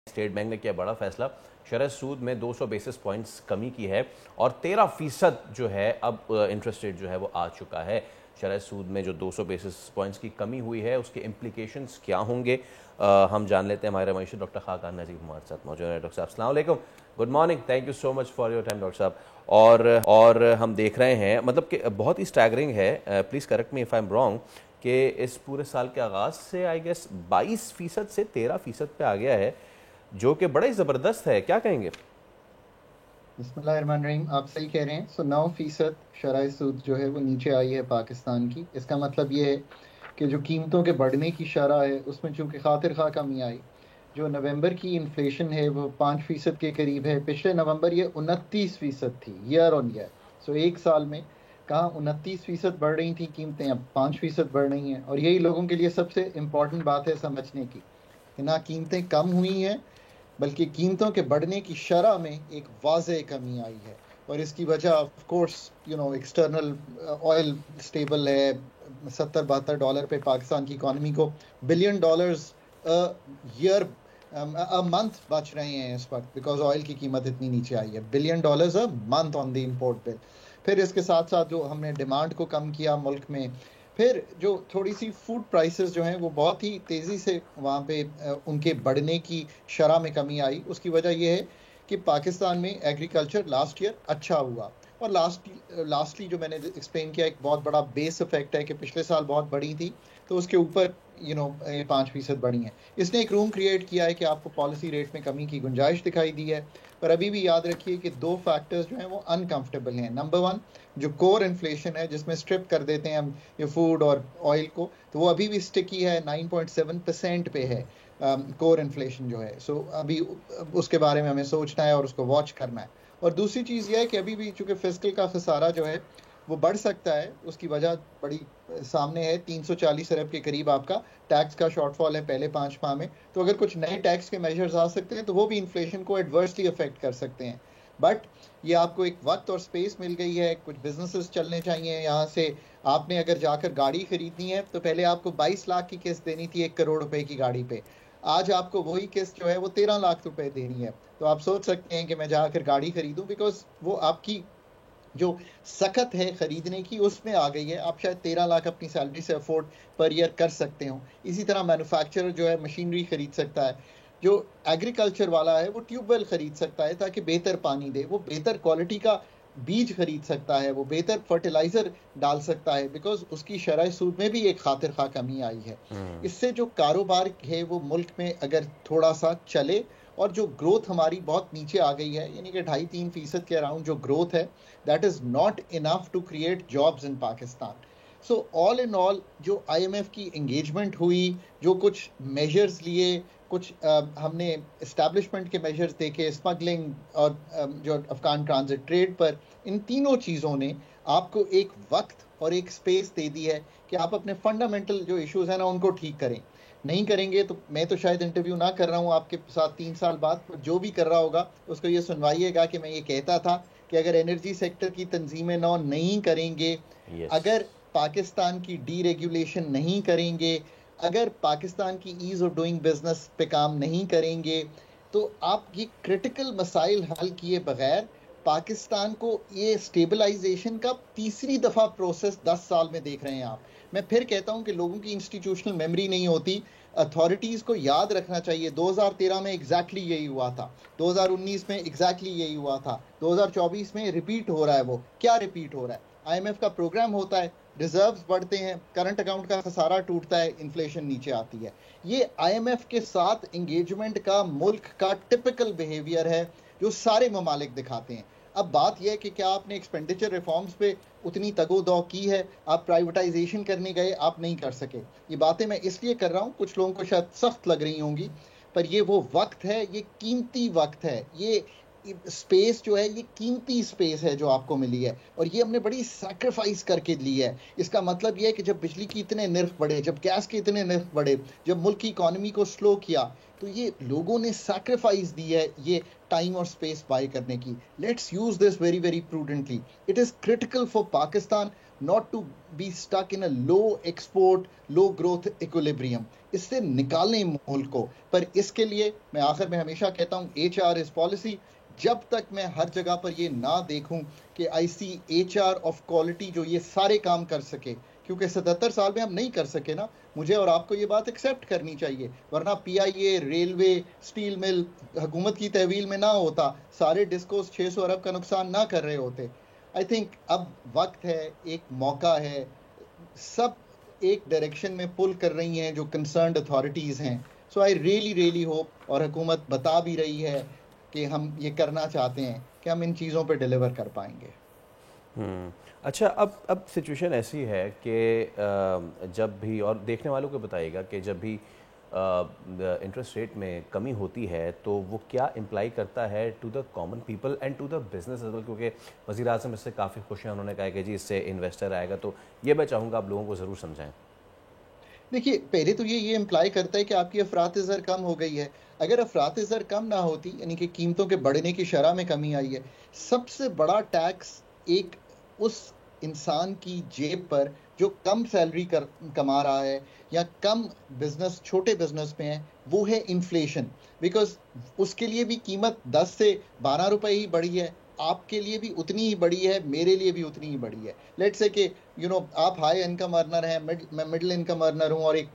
State bank ने किया बड़ा फैसला, शरह सूद में 200 बेसिस पॉइंट्स कमी की है और 13% जो है अब इंटरेस्ट रेट जो है वो आ चुका है। शरह सूद में जो 200 बेसिस पॉइंट्स की कमी हुई है उसके इम्प्लीकेशंस क्या होंगे, हम जान लेते हैं। हमारे रमेश डॉक्टर खाकान नजीब हमारे साथ मौजूद है। डॉक्टर साहब अस्सलाम वालेकुम, good morning, thank you so much for your time doctor साहब। और हम देख रहे हैं मतलब कि बहुत ही स्टैगरिंग है, please correct me if I am wrong, कि इस पूरे साल के आगाज़ से आई गेस 22% से 13% पे आ गया है, जो कि बड़ा ही ज़बरदस्त है। क्या कहेंगे? बिस्मिल्लाहिर्रहमानिर्रहीम, आप सही कह रहे हैं। 9% शरह सूद जो है वो नीचे आई है पाकिस्तान की। इसका मतलब ये है कि जो कीमतों के बढ़ने की शरह है उसमें चूँकि खातिर खा कमी आई। जो नवंबर की इन्फ्लेशन है वो 5% के करीब है। पिछले नवंबर ये 29% थी ईयर ऑन ईयर। सो एक साल में कहाँ 29% बढ़ रही थी कीमतें, अब 5% बढ़ रही हैं। और यही लोगों के लिए सबसे इम्पोर्टेंट बात है समझने की कि ना कीमतें कम हुई हैं बल्कि कीमतों के बढ़ने की शरह में एक वाज़ेह कमी आई है। और इसकी वजह of course external oil stable है। $70-72 पे पाकिस्तान की इकॉनमी को $1 बिलियन ईयर अ मंथ बच रहे हैं इस वक्त, बिकॉज ऑयल की कीमत इतनी नीचे आई है। $1 billion a month on the import bill. फिर इसके साथ साथ जो हमने डिमांड को कम किया मुल्क में, फिर जो थोड़ी सी फूड प्राइसेस जो हैं वो बहुत ही तेज़ी से वहाँ पे उनके बढ़ने की शरह में कमी आई। उसकी वजह यह है कि पाकिस्तान में एग्रीकल्चर लास्ट ईयर अच्छा हुआ। और लास्टली जो मैंने एक्सप्लेन किया, एक बहुत बड़ा बेस इफेक्ट है कि पिछले साल बहुत बढ़ी थी तो उसके ऊपर 5% बढ़ी है। इसने एक रूम क्रिएट किया है कि आपको पॉलिसी रेट में कमी की गुंजाइश दिखाई दी है। पर अभी भी याद रखिए कि दो फैक्टर्स जो हैं वो अनकंफर्टेबल हैं। नंबर वन, जो कोर इन्फ्लेशन है जिसमें स्ट्रिप कर देते हैं हम ये फूड और ऑयल को, तो वो अभी भी स्टिकी है, 9.7% पे है कोर इन्फ्लेशन जो है। सो अभी उसके बारे में हमें सोचना है और उसको वॉच करना है। और दूसरी चीज़ यह है कि अभी भी चूंकि फिस्कल का खसारा जो है वो बढ़ सकता है। उसकी वजह बड़ी सामने है, 340 अरब के करीब आपका टैक्स का शॉर्टफॉल है पहले 5 माह में। तो अगर कुछ नए टैक्स के मेजर्स आ सकते हैं तो वो भी इन्फ्लेशन को एडवर्सली अफेक्ट कर सकते हैं। बट ये आपको एक वक्त और स्पेस मिल गई है, कुछ बिजनेसेस चलने चाहिए यहाँ से। आपने अगर जाकर गाड़ी खरीदनी है तो पहले आपको 22 लाख की किस्त देनी थी 1 करोड़ रुपए की गाड़ी पे। आज आपको वही किस्त जो है वो 13 लाख रुपए देनी है। तो आप सोच सकते हैं कि मैं जाकर गाड़ी खरीदूं, बिकॉज वो आपकी जो सख्त है खरीदने की उसमें आ गई है। आप शायद 13 लाख अपनी सैलरी से अफोर्ड पर ईयर कर सकते हो। इसी तरह मैन्युफैक्चरर जो है मशीनरी खरीद सकता है। जो एग्रीकल्चर वाला है वो ट्यूबवेल खरीद सकता है ताकि बेहतर पानी दे। वो बेहतर क्वालिटी का बीज खरीद सकता है, वो बेहतर फर्टिलाइजर डाल सकता है, बिकॉज उसकी शरह सूद में भी एक खातिर खा कमी आई है। इससे जो कारोबार है वो मुल्क में अगर थोड़ा सा चले, और जो ग्रोथ हमारी बहुत नीचे आ गई है, यानी कि 2.5-3% के अराउंड जो ग्रोथ है, that is not enough to create jobs in Pakistan. So all in all जो IMF की एंगेजमेंट हुई, जो कुछ मेजर्स लिए, कुछ हमने इस्टेब्लिशमेंट के मेजर्स देखे, स्मगलिंग और जो अफगान ट्रांजिट ट्रेड पर, इन तीनों चीज़ों ने आपको एक वक्त और एक स्पेस दे दी है कि आप अपने फंडामेंटल जो इश्यूज हैं ना उनको ठीक करें। नहीं करेंगे तो मैं तो शायद इंटरव्यू ना कर रहा हूँ आपके साथ 3 साल बाद, पर जो भी कर रहा होगा उसको ये सुनवाइएगा कि मैं ये कहता था कि अगर एनर्जी सेक्टर की तंजीमें नौ नहीं करेंगे, यस। अगर पाकिस्तान की डीरेगुलेशन नहीं करेंगे, अगर पाकिस्तान की ईज ऑफ डूइंग बिजनेस पे काम नहीं करेंगे, तो आप ये क्रिटिकल मसाइल हल किए बगैर पाकिस्तान को ये स्टेबलाइजेशन का तीसरी दफा प्रोसेस 10 साल में देख रहे हैं आप। मैं फिर कहता हूं कि लोगों की इंस्टीट्यूशनल मेमोरी नहीं होती। अथॉरिटीज को याद रखना चाहिए 2013 में एग्जैक्टली यही हुआ था, 2019 में एग्जैक्टली यही हुआ था, 2024 में रिपीट हो रहा है। वो क्या रिपीट हो रहा है? IMF का प्रोग्राम होता है, रिजर्व्स बढ़ते हैं, करंट अकाउंट का खसारा टूटता है, इन्फ्लेशन नीचे आती है। ये IMF के साथ एंगेजमेंट का मुल्क का टिपिकल बिहेवियर है जो सारे ममालिक दिखाते हैं। अब बात यह है कि क्या आपने एक्सपेंडिचर रिफॉर्म्स पे उतनी तगोदौ की है? आप प्राइवेटाइजेशन करने गए, आप नहीं कर सके। ये बातें मैं इसलिए कर रहा हूं, कुछ लोगों को शायद सख्त लग रही होंगी, पर ये वो वक्त है, ये कीमती वक्त है। ये स्पेस जो है ये कीमती स्पेस है जो आपको मिली है, और ये हमने बड़ी सैक्रिफाइस करके ली है। इसका मतलब ये है कि जब बिजली की इतने नर्ख बढ़े, जब गैस के इतने नर्ख बढ़े, जब मुल्क की इकोनॉमी को स्लो किया, तो ये लोगों ने सैक्रिफाइस दी है ये टाइम और स्पेस बाय करने की। Let's use this very very prudently. It is critical for Pakistan not to be stuck in a low export, low growth equilibrium. इससे निकालें मुल्क को। पर इसके लिए मैं आखिर में हमेशा कहता हूँ HR is policy। जब तक मैं हर जगह पर ये ना देखूं कि आई सी HR ऑफ क्वालिटी जो ये सारे काम कर सके, क्योंकि 77 साल में हम नहीं कर सके ना, मुझे और आपको ये बात एक्सेप्ट करनी चाहिए, वरना PIA, रेलवे, स्टील मिल हुकूमत की तहवील में ना होता, सारे डिस्कोस 600 अरब का नुकसान ना कर रहे होते। आई थिंक अब वक्त है, एक मौका है, सब एक डायरेक्शन में पुल कर रही हैं जो कंसर्न्ड अथॉरिटीज़ हैं। सो आई रियली होप, और हुकूमत बता भी रही है कि हम ये करना चाहते हैं कि हम इन चीज़ों पे डिलीवर कर पाएंगे। अच्छा, अब सिचुएशन ऐसी है कि जब भी, और देखने वालों को बताइएगा कि जब भी इंटरेस्ट रेट में कमी होती है तो वो क्या इम्प्लाई करता है to the common people and to the business as well, क्योंकि वज़ीर आज़म इससे काफ़ी खुश हैं, उन्होंने कहा कि जी इससे इन्वेस्टर आएगा। तो ये मैं चाहूँगा आप लोगों को ज़रूर समझाएं। देखिए, पहले तो ये इम्प्लाई करता है कि आपकी अफरात-ए-ज़र कम हो गई है। अगर अफरात-ए-ज़र कम ना होती, यानी कि कीमतों के बढ़ने की शरह में कमी आई है, सबसे बड़ा टैक्स एक उस इंसान की जेब पर जो कम सैलरी कमा रहा है या कम बिजनेस, छोटे बिजनेस में है, वो है इन्फ्लेशन। बिकॉज उसके लिए भी कीमत 10 से 12 रुपए ही बढ़ी है, आपके लिए भी उतनी ही बड़ी है, मेरे लिए भी उतनी ही बड़ी है। लेट्स से कि आप हाई इनकम अर्नर हैं, मैं मिडिल इनकम अर्नर हूं और एक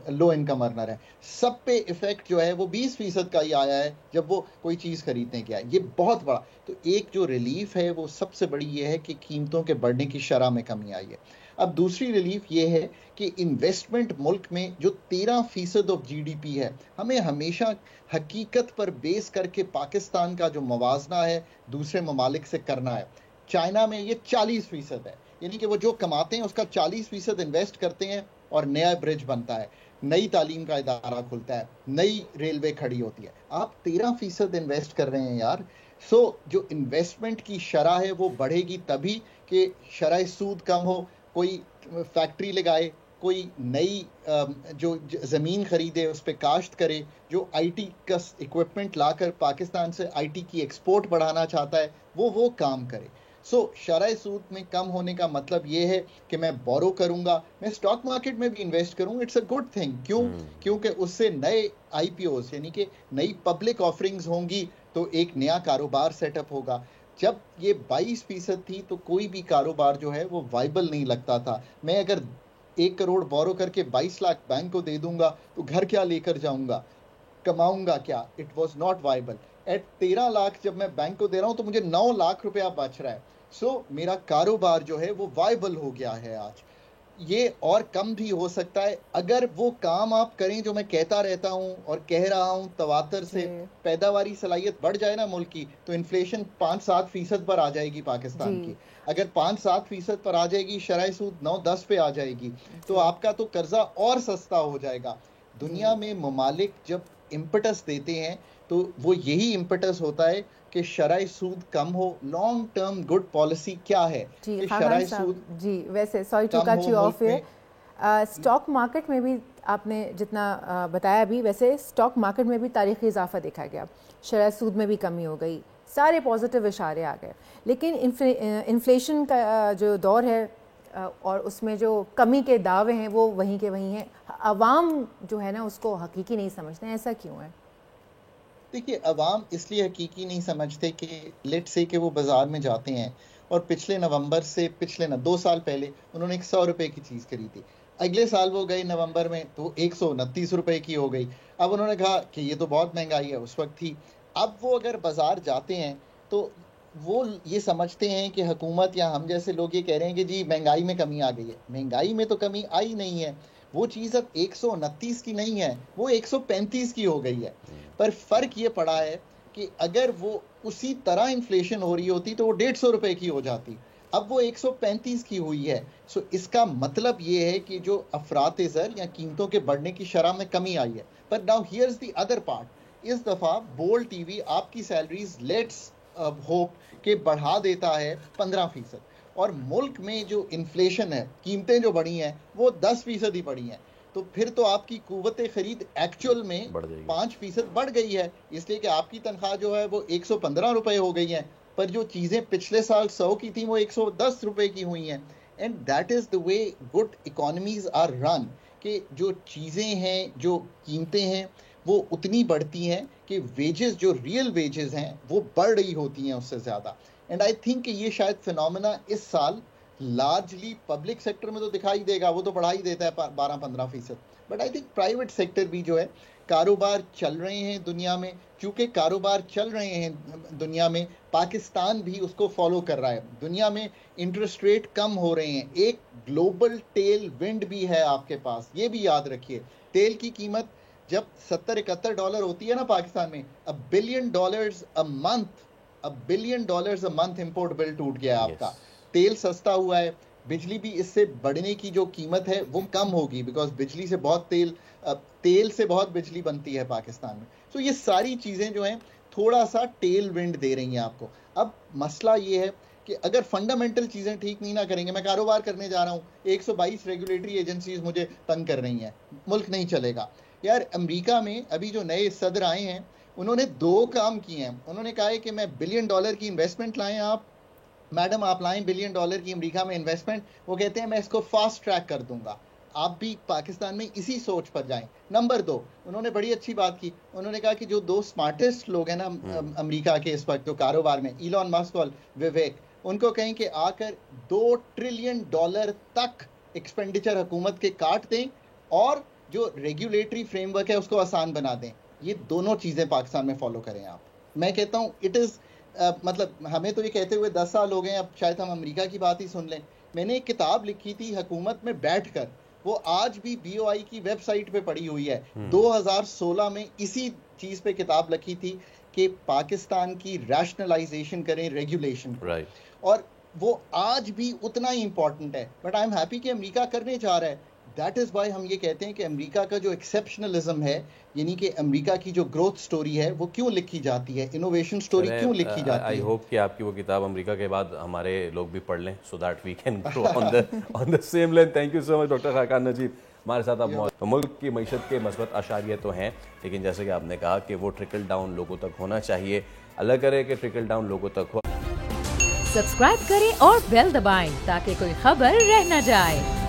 लो इनकम अर्नर है, सब पे इफेक्ट जो है वो 20% का ही आया है जब वो कोई चीज़ खरीदने के आए। ये बहुत बड़ा, तो एक जो रिलीफ है वो सबसे बड़ी ये है कि कीमतों के बढ़ने की शरह में कमी आई है। अब दूसरी रिलीफ ये है कि इन्वेस्टमेंट मुल्क में जो 13% ऑफ GDP है, हमें हमेशा हकीकत पर बेस करके पाकिस्तान का जो मवाजना है दूसरे ममालिक से करना है। चाइना में ये 40% है, यानी कि वो जो कमाते हैं उसका 40% इन्वेस्ट करते हैं और नया ब्रिज बनता है, नई तालीम का इदारा खुलता है, नई रेलवे खड़ी होती है। आप 13% इन्वेस्ट कर रहे हैं यार। सो जो इन्वेस्टमेंट की शरह है वो बढ़ेगी तभी कि शरह सूद कम हो, कोई फैक्ट्री लगाए, कोई नई जो ज़मीन खरीदे उस पर काश्त करे, जो IT का इक्विपमेंट लाकर पाकिस्तान से IT की एक्सपोर्ट बढ़ाना चाहता है वो काम करे। सो शरह सूद में कम होने का मतलब ये है कि मैं बोरो करूंगा, मैं स्टॉक मार्केट में भी इन्वेस्ट करूं, इट्स अ गुड थिंग। क्यों? क्योंकि उससे नए IPOs यानी कि नई पब्लिक ऑफरिंग्स होंगी, तो एक नया कारोबार सेटअप होगा। जब ये 22% थी तो कोई भी कारोबार जो है वो वाइबल नहीं लगता था। मैं अगर 1 करोड़ बोरो करके 22 लाख बैंक को दे दूंगा तो घर क्या लेकर जाऊंगा, कमाऊंगा क्या? It was not viable. At 13 lakh जब मैं बैंक को दे रहा हूं तो मुझे 9 लाख रुपया बच रहा है। सो मेरा कारोबार जो है वो वाइबल हो गया है आज। ये और कम भी हो सकता है अगर वो काम आप करें जो मैं कहता रहता हूं और कह रहा हूं तवातर से, पैदावारी सलाहियत बढ़ जाए ना मुल्क की, तो इन्फ्लेशन 5-7% पर आ जाएगी पाकिस्तान की। अगर 5-7% पर आ जाएगी, शरह सूद 9-10 पे आ जाएगी, तो आपका तो कर्जा और सस्ता हो जाएगा। दुनिया में ममालिक जब इम्पटस देते हैं तो वो यही इम्पटस होता है कि शरह सूद कम हो। लॉन्ग टर्म गुड पॉलिसी क्या है कि शरह सूद जी। वैसे sorry to cut you off here, stock market में भी आपने जितना बताया अभी, वैसे स्टॉक मार्केट में भी तारीखी इजाफा देखा गया, शरह सूद में भी कमी हो गई, सारे पॉजिटिव इशारे आ गए। लेकिन इन्फ्लेशन का जो दौर है और उसमें जो कमी के दावे हैं वो वहीं के वहीं हैं। अवाम जो है ना उसको हकीकी नहीं समझते, ऐसा क्यों है? देखिए, अवाम इसलिए हकीकी नहीं समझते कि लेट से कि वो बाज़ार में जाते हैं और पिछले नवंबर से, पिछले 2 साल पहले उन्होंने 100 रुपए की चीज़ खरीदी, अगले साल वो गए नवंबर में तो 129 रुपए की हो गई। अब उन्होंने कहा कि ये तो बहुत महंगाई है, उस वक्त थी। अब वो अगर बाज़ार जाते हैं तो वो ये समझते हैं कि हुकूमत या हम जैसे लोग ये कह रहे हैं कि जी महंगाई में कमी आ गई है। महंगाई में तो कमी आई नहीं है, वो चीज़ अब 129 की नहीं है, वो 135 की हो गई है। पर फर्क ये पड़ा है कि अगर वो उसी तरह इन्फ्लेशन हो रही होती तो वो 150 रुपए की हो जाती, अब वो 135 की हुई है। सो इसका मतलब ये है कि जो अफरात-ए-ज़र या कीमतों के बढ़ने की शरह में कमी आई है। पर now here's the other part, इस दफ़ा बोल्ड टीवी आपकी सैलरीज लेट्स होप के बढ़ा देता है 15%, और मुल्क में जो इन्फ्लेशन है, कीमतें जो बढ़ी हैं वो 10% ही बढ़ी हैं, तो फिर तो आपकी कुव्वत खरीद एक्चुअल में 5% बढ़ गई है, इसलिए कि आपकी तनख्वाह जो है वो 115 रुपए हो गई है, पर जो चीज़ें पिछले साल 100 की थी वो 110 रुपए की हुई हैं। And that is the way good economies are run, कि जो चीज़ें हैं, जो कीमतें हैं, वो उतनी बढ़ती हैं कि वेजेस, जो रियल वेजेस हैं, वो बढ़ रही होती हैं उससे ज़्यादा। एंड आई थिंक कि ये शायद फिनोमेना इस साल लार्जली पब्लिक सेक्टर में तो दिखाई देगा, वो तो बढ़ा ही देता है 12-15%, but I think private sector भी जो है, कारोबार चल रहे हैं दुनिया में, क्योंकि कारोबार चल रहे हैं दुनिया में, पाकिस्तान भी उसको फॉलो कर रहा है। दुनिया में इंटरेस्ट रेट कम हो रहे हैं, एक ग्लोबल टेल विंड भी है आपके पास, ये भी याद रखिए। तेल की कीमत जब $70-71 होती है ना पाकिस्तान में, $1 billion a month import bill टूट गया आपका। तेल सस्ता हुआ है, बिजली भी इससे बढ़ने की जो कीमत है वो कम होगी, बिकॉज बिजली से बहुत तेल से बहुत बिजली बनती है पाकिस्तान में। तो ये सारी चीज़ें जो हैं थोड़ा सा टेल विंड दे रही हैं आपको। अब मसला ये है कि अगर फंडामेंटल चीज़ें ठीक नहीं ना करेंगे, मैं कारोबार करने जा रहा हूँ, 122 रेगुलेटरी एजेंसीज मुझे तंग कर रही हैं, मुल्क नहीं चलेगा। यार अमेरिका में अभी जो नए सदर आए हैं, उन्होंने 2 काम किए हैं। उन्होंने कहा है कि मैं $1 बिलियन की इन्वेस्टमेंट लाएं आप, मैडम आप लाएं $1 बिलियन की अमेरिका में इन्वेस्टमेंट। वो कहते हैं मैं इसको फास्ट ट्रैक कर दूंगा, आप भी पाकिस्तान में इसी सोच पर जाएं। नंबर 2, उन्होंने बड़ी अच्छी बात की, उन्होंने कहा कि जो 2 स्मार्टेस्ट लोग हैं ना अमेरिका के इस वक्त जो कारोबार में, इलॉन मस्क और विवेक, उनको कहें कि आकर $2 ट्रिलियन तक एक्सपेंडिचर हुकूमत के काट दें और जो रेगुलेटरी फ्रेमवर्क है उसको आसान बना दें। ये दोनों चीज़ें पाकिस्तान में फॉलो करें आप। मैं कहता हूँ इट इज़ मतलब हमें तो ये कहते हुए 10 साल हो गए, अब शायद हम अमेरिका की बात ही सुन लें। मैंने एक किताब लिखी थी हुकूमत में बैठकर, वो आज भी BOI की वेबसाइट पे पड़ी हुई है। 2016 में इसी चीज़ पे किताब लिखी थी कि पाकिस्तान की रैशनलाइजेशन करें रेगुलेशन, और वो आज भी उतना ही इंपॉर्टेंट है। बट आई एम हैप्पी कि अमेरिका करने जा रहा है। दैट इज़ वाई हम ये कहते हैं कि अमेरिका का जो एक्सेप्शनलिज्म है, यानी कि अमेरिका की जो ग्रोथ स्टोरी है, वो क्यों लिखी जाती है, इनोवेशन स्टोरी क्यों लिखी जाती है। आई होप कि आपकी वो किताब अमेरिका के बाद हमारे लोग भी पढ़ लें, so that we can grow on the same line. Thank you so much doctor Khaqan Najeeb हमारे साथ। अब तो मुल्क की मईशत के मस्बत आशारियत तो हैं, लेकिन जैसे कि आपने कहा कि वो ट्रिकल डाउन लोगों तक होना चाहिए। अल्लाह करे कि ट्रिकल डाउन लोगों तक हो। सब्सक्राइब करें और बेल दबाएं ताकि कोई खबर रह न जाए।